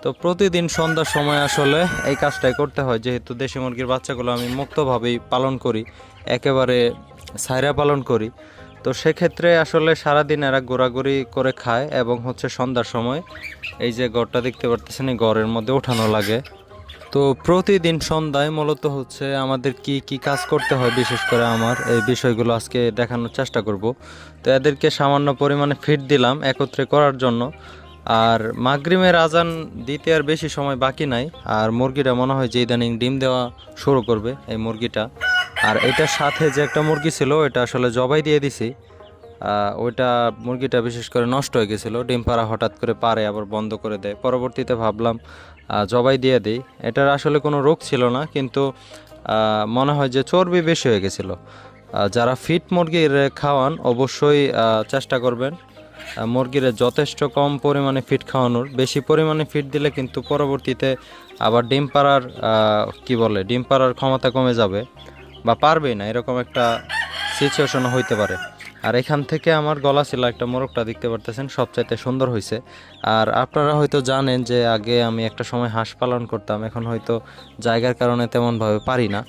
তো প্রতিদিন সন্ধ্যার সময় আসলে এই কাজটাই করতে হয়, যেহেতু দেশি মুরগির বাচ্চাগুলো আমি মুক্তভাবেই পালন করি, একেবারে সাইরা পালন করি। তো সেক্ষেত্রে আসলে সারাদিন এরা ঘোরাঘুরি করে খায় এবং হচ্ছে সন্ধ্যার সময় এই যে ঘরটা দেখতে পারতেছেন, এই ঘরের মধ্যে ওঠানো লাগে। তো প্রতিদিন সন্ধ্যায় মূলত হচ্ছে আমাদের কি কি কাজ করতে হয়, বিশেষ করে আমার এই বিষয়গুলো আজকে দেখানোর চেষ্টা করব। তো এদেরকে সামান্য পরিমাণে ফিড দিলাম একত্রে করার জন্য। আর মাগরিবের আজান দিতে আর বেশি সময় বাকি নাই। আর মুরগিটা মনে হয় যে ইদানিং ডিম দেওয়া শুরু করবে এই মুরগিটা। আর এটার সাথে যে একটা মুরগি ছিল এটা আসলে জবাই দিয়ে দিছি। ওইটা মুরগিটা বিশেষ করে নষ্ট হয়ে গেছিলো, ডিম পাড়া হঠাৎ করে পারে আবার বন্ধ করে দেয়। পরবর্তীতে ভাবলাম জবাই দিয়ে দিই। এটার আসলে কোনো রোগ ছিল না, কিন্তু মনে হয় যে চর্বি বেশি হয়ে গেছিলো। যারা ফিট মুরগির খাওয়ান অবশ্যই চেষ্টা করবেন মুরগির যথেষ্ট কম পরিমাণে ফিড খাওয়ানোর। বেশি পরিমাণে ফিড দিলে কিন্তু পরবর্তীতে আবার ডিম পাড়ার কি বলে ডিম পাড়ার ক্ষমতা কমে যাবে বা পারবেই না, এরকম একটা সিচুয়েশনও হইতে পারে। আর এখান থেকে আমার গলা ছিল একটা মোরগটা দেখতে পারতেছেন, সবচাইতে সুন্দর হয়েছে। আর আপনারা হয়তো জানেন যে আগে আমি একটা সময় হাঁস পালন করতাম, এখন হয়তো জায়গার কারণে তেমনভাবে পারি না।